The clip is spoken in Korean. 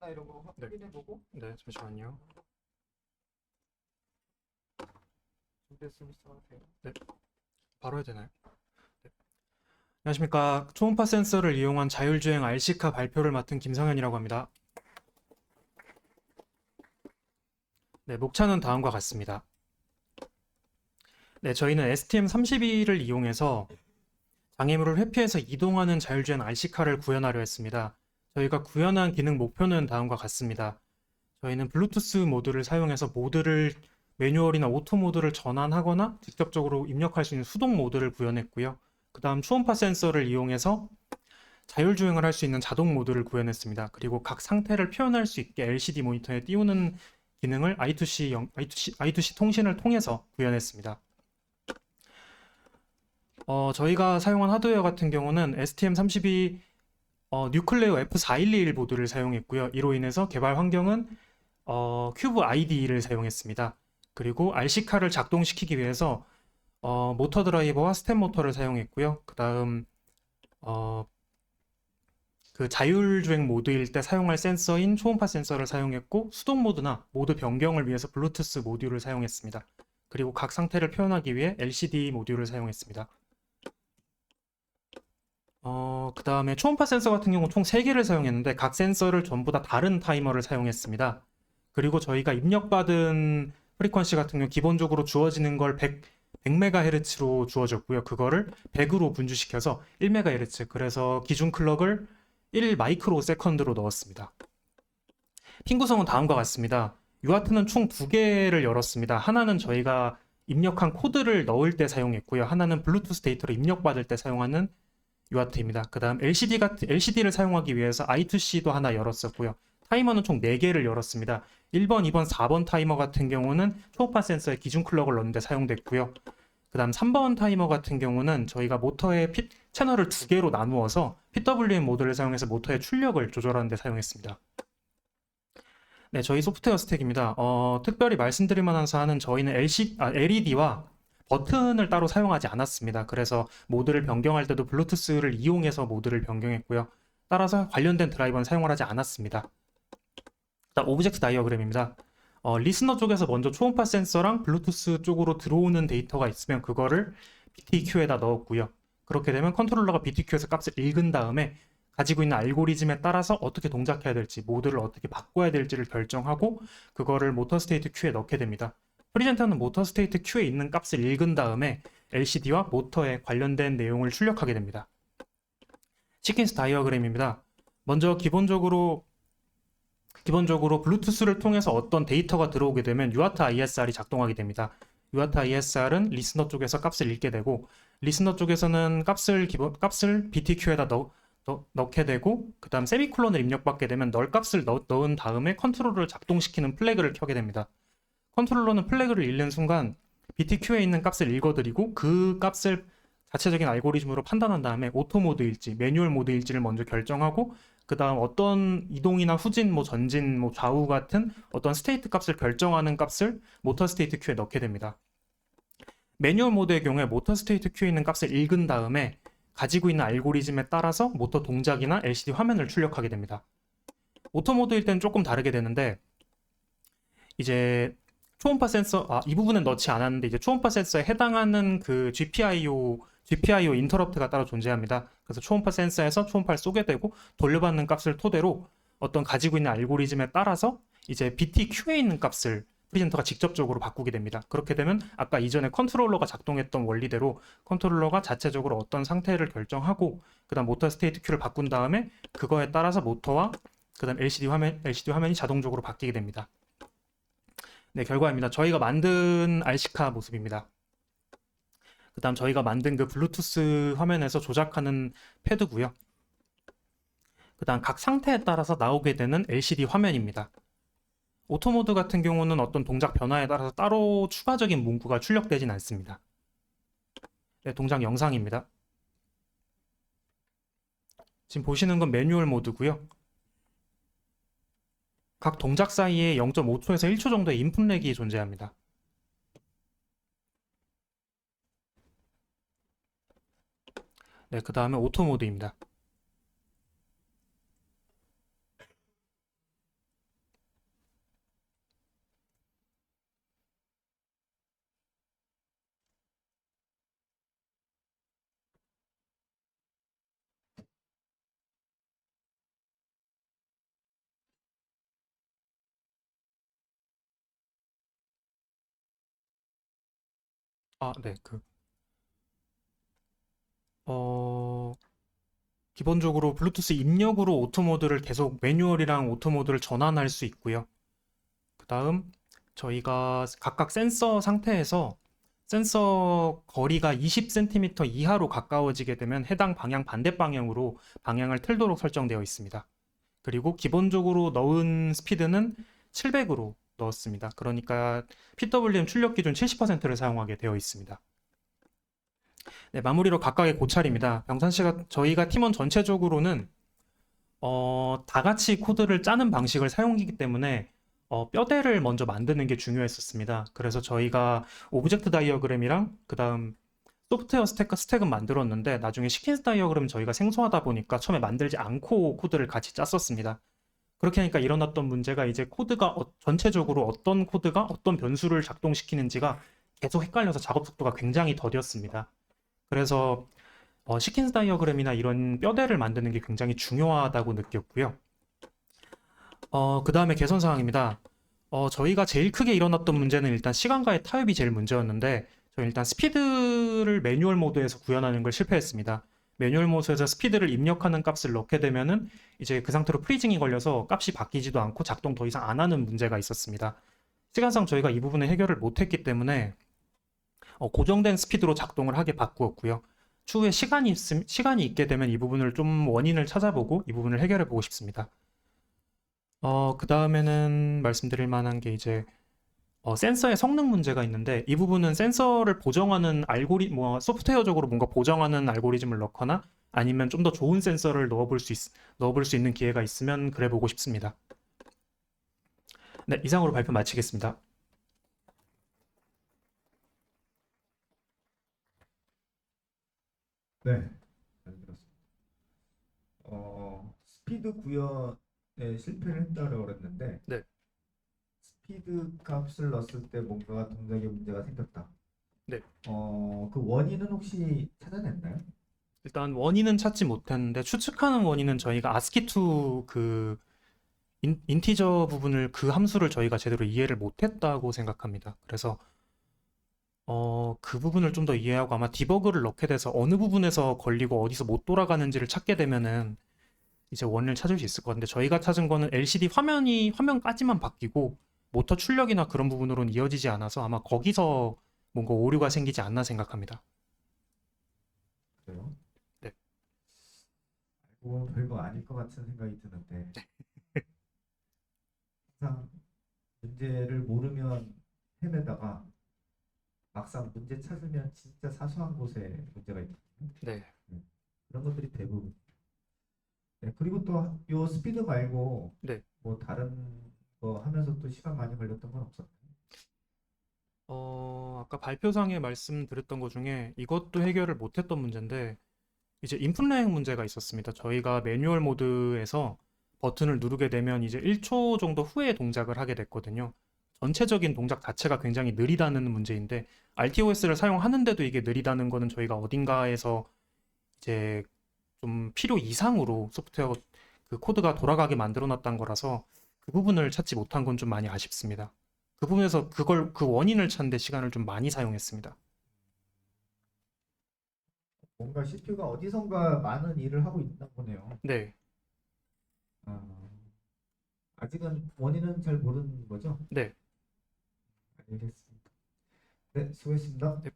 이름으로 네. 확인해보고 네, 잠시만요. 준비했으면 시작하세요. 네, 바로 해야 되나요? 네. 안녕하십니까. 초음파 센서를 이용한 자율주행 RC카 발표를 맡은 김성현이라고 합니다. 네, 목차는 다음과 같습니다. 네, 저희는 STM32를 이용해서 장애물을 회피해서 이동하는 자율주행 RC카를 구현하려 했습니다. 저희가 구현한 기능 목표는 다음과 같습니다. 저희는 블루투스 모드를 사용해서 모드를 매뉴얼이나 오토 모드를 전환하거나 직접적으로 입력할 수 있는 수동 모드를 구현했고요. 그 다음 초음파 센서를 이용해서 자율주행을 할 수 있는 자동 모드를 구현했습니다. 그리고 각 상태를 표현할 수 있게 LCD 모니터에 띄우는 기능을 I2C 통신을 통해서 구현했습니다. 저희가 사용한 하드웨어 같은 경우는 STM32 뉴클레오 F411 보드를 사용했고요. 이로 인해서 개발 환경은 큐브 IDE를 사용했습니다. 그리고 RC카를 작동시키기 위해서 모터 드라이버와 스텝 모터를 사용했고요. 그 다음 그 자율주행 모드일 때 사용할 센서인 초음파 센서를 사용했고 수동 모드나 모드 변경을 위해서 블루투스 모듈을 사용했습니다. 그리고 각 상태를 표현하기 위해 LCD 모듈을 사용했습니다. 그 다음에 초음파 센서 같은 경우 총 3개를 사용했는데 각 센서를 전부 다 다른 타이머를 사용했습니다. 그리고 저희가 입력받은 프리퀀시 같은 경우 기본적으로 주어지는 걸 100MHz로 주어졌고요. 그거를 100으로 분주시켜서 1MHz, 그래서 기준 클럭을 1 마이크로 세컨드로 넣었습니다. 핀 구성은 다음과 같습니다. UART는 총 2개를 열었습니다. 하나는 저희가 입력한 코드를 넣을 때 사용했고요. 하나는 블루투스 데이터를 입력받을 때 사용하는 UART입니다. 그 다음 LCD를 사용하기 위해서 I2C도 하나 열었었고요. 타이머는 총 4개를 열었습니다. 1번, 2번, 4번 타이머 같은 경우는 초음파 센서에 기준 클럭을 넣는데 사용됐고요. 그 다음 3번 타이머 같은 경우는 저희가 모터의 채널을 2개로 나누어서 PWM 모드를 사용해서 모터의 출력을 조절하는 데 사용했습니다. 네, 저희 소프트웨어 스택입니다. 특별히 말씀드릴 만한 사안은 저희는 LED와 버튼을 따로 사용하지 않았습니다. 그래서 모드를 변경할 때도 블루투스를 이용해서 모드를 변경했고요. 따라서 관련된 드라이버는 사용을 하지 않았습니다. 다음 오브젝트 다이어그램입니다. 리스너 쪽에서 먼저 초음파 센서랑 블루투스 쪽으로 들어오는 데이터가 있으면 그거를 BTQ에다 넣었고요. 그렇게 되면 컨트롤러가 BTQ에서 값을 읽은 다음에 가지고 있는 알고리즘에 따라서 어떻게 동작해야 될지, 모드를 어떻게 바꿔야 될지를 결정하고 그거를 모터 스테이트 큐에 넣게 됩니다. 프리젠터는 모터 스테이트 큐에 있는 값을 읽은 다음에 LCD와 모터에 관련된 내용을 출력하게 됩니다. 시퀀스 다이어그램입니다. 먼저 기본적으로 블루투스를 통해서 어떤 데이터가 들어오게 되면 UART ISR이 작동하게 됩니다. UART ISR은 리스너 쪽에서 값을 읽게 되고 리스너 쪽에서는 값을 BTQ에다 넣게 되고 그 다음 세미콜론을 입력받게 되면 널 값을 넣은 다음에 컨트롤러를 작동시키는 플래그를 켜게 됩니다. 컨트롤러는 플래그를 읽는 순간 BTQ에 있는 값을 읽어드리고 그 값을 자체적인 알고리즘으로 판단한 다음에 오토 모드일지 매뉴얼 모드일지를 먼저 결정하고 그 다음 어떤 이동이나 후진, 전진, 좌우 같은 어떤 스테이트 값을 결정하는 값을 모터 스테이트 큐에 넣게 됩니다. 매뉴얼 모드의 경우에 모터 스테이트 큐에 있는 값을 읽은 다음에 가지고 있는 알고리즘에 따라서 모터 동작이나 LCD 화면을 출력하게 됩니다. 오토 모드일 때는 조금 다르게 되는데 이제 초음파 센서, 이 부분은 넣지 않았는데 이제 초음파 센서에 해당하는 그 GPIO 인터럽트가 따로 존재합니다. 그래서 초음파 센서에서 초음파를 쏘게 되고 돌려받는 값을 토대로 어떤 가지고 있는 알고리즘에 따라서 이제 BTQ에 있는 값을 프리젠터가 직접적으로 바꾸게 됩니다. 그렇게 되면 아까 이전에 컨트롤러가 작동했던 원리대로 컨트롤러가 자체적으로 어떤 상태를 결정하고 그다음 모터 스테이트 큐를 바꾼 다음에 그거에 따라서 모터와 그다음 LCD 화면이 자동적으로 바뀌게 됩니다. 네, 결과입니다. 저희가 만든 RC카 모습입니다. 그 다음 저희가 만든 그 블루투스 화면에서 조작하는 패드고요. 그 다음 각 상태에 따라서 나오게 되는 LCD 화면입니다. 오토모드 같은 경우는 어떤 동작 변화에 따라서 따로 추가적인 문구가 출력되진 않습니다. 네, 동작 영상입니다. 지금 보시는 건 매뉴얼 모드고요. 각 동작 사이에 0.5초에서 1초 정도의 인풋 렉이 존재합니다. 네, 그 다음에 오토 모드입니다. 네, 기본적으로 블루투스 입력으로 오토 모드를 계속 매뉴얼이랑 오토 모드를 전환할 수 있고요. 그 다음 저희가 각각 센서 상태에서 센서 거리가 20cm 이하로 가까워지게 되면 해당 방향 반대 방향으로 방향을 틀도록 설정되어 있습니다. 그리고 기본적으로 넣은 스피드는 700으로 넣었습니다. 그러니까 PWM 출력 기준 70%를 사용하게 되어 있습니다. 네, 마무리로 각각의 고찰입니다. 병산 씨가 저희가 팀원 전체적으로는 다 같이 코드를 짜는 방식을 사용하기 때문에 뼈대를 먼저 만드는 게 중요했었습니다. 그래서 저희가 오브젝트 다이어그램이랑 그다음 소프트웨어 스택은 만들었는데 나중에 시퀀스 다이어그램 저희가 생소하다 보니까 처음에 만들지 않고 코드를 같이 짰었습니다. 그렇게 하니까 일어났던 문제가 이제 코드가 전체적으로 어떤 코드가 어떤 변수를 작동시키는지가 계속 헷갈려서 작업 속도가 굉장히 더뎠습니다. 그래서 시퀀스 다이어그램이나 이런 뼈대를 만드는 게 굉장히 중요하다고 느꼈고요. 그 다음에 개선 사항입니다. 저희가 제일 크게 일어났던 문제는 일단 시간과의 타협이 제일 문제였는데, 저희 일단 스피드를 매뉴얼 모드에서 구현하는 걸 실패했습니다. 매뉴얼 모드에서 스피드를 입력하는 값을 넣게 되면은 이제 그 상태로 프리징이 걸려서 값이 바뀌지도 않고 작동 더 이상 안 하는 문제가 있었습니다. 시간상 저희가 이 부분을 해결을 못했기 때문에 고정된 스피드로 작동을 하게 바꾸었고요. 추후에 시간이 있게 되면 이 부분을 좀 원인을 찾아보고 이 부분을 해결해 보고 싶습니다. 그 다음에는 말씀드릴 만한 게 이제 센서의 성능 문제가 있는데 이 부분은 센서를 보정하는 뭐 소프트웨어적으로 뭔가 보정하는 알고리즘을 넣거나 아니면 좀 더 좋은 센서를 넣어볼 수 있는 기회가 있으면 그래 보고 싶습니다. 네, 이상으로 발표 마치겠습니다. 네, 잘 들었습니다. 스피드 구현에 실패를 했다고 그랬는데 네. 스피드 값을 넣었을 때 뭔가 동작에 문제가 생겼다. 네. 그 원인은 혹시 찾아냈나요? 일단 원인은 찾지 못했는데 추측하는 원인은 저희가 ASCII2 인티저 부분을 그 함수를 저희가 제대로 이해를 못했다고 생각합니다. 그래서 그 부분을 좀 더 이해하고 아마 디버그를 넣게 돼서 어느 부분에서 걸리고 어디서 못 돌아가는지를 찾게 되면은 이제 원인을 찾을 수 있을 것 같은데 저희가 찾은 거는 LCD 화면까지만 바뀌고 모터 출력이나 그런 부분으로는 이어지지 않아서 아마 거기서 뭔가 오류가 생기지 않나 생각합니다. 그래요? 네. 알고 보면 별거 아닐 것 같은 생각이 드는데 항상 문제를 모르면 헤매다가 막상 문제 찾으면 진짜 사소한 곳에 문제가 있거든요. 네. 그런 것들이 대부분. 네, 그리고 또 요 스피드 말고 네. 뭐 다른 거 하면서 또 시간 많이 걸렸던 건 없었나요? 아까 발표상에 말씀드렸던 것 중에 이것도 해결을 못했던 문제인데 이제 인풋렉 문제가 있었습니다. 저희가 매뉴얼 모드에서 버튼을 누르게 되면 이제 1초 정도 후에 동작을 하게 됐거든요. 전체적인 동작 자체가 굉장히 느리다는 문제인데 RTOS를 사용하는데도 이게 느리다는 거는 저희가 어딘가에서 이제 좀 필요 이상으로 소프트웨어 그 코드가 돌아가게 만들어 놨던 거라서 그 부분을 찾지 못한 건 좀 많이 아쉽습니다. 그 부분에서 그 원인을 찾는 데 시간을 좀 많이 사용했습니다. 뭔가 CPU가 어디선가 많은 일을 하고 있나 보네요. 네, 아, 아직은 원인은 잘 모르는 거죠? 네. 알겠습니다. 네, 수고했습니다. 네.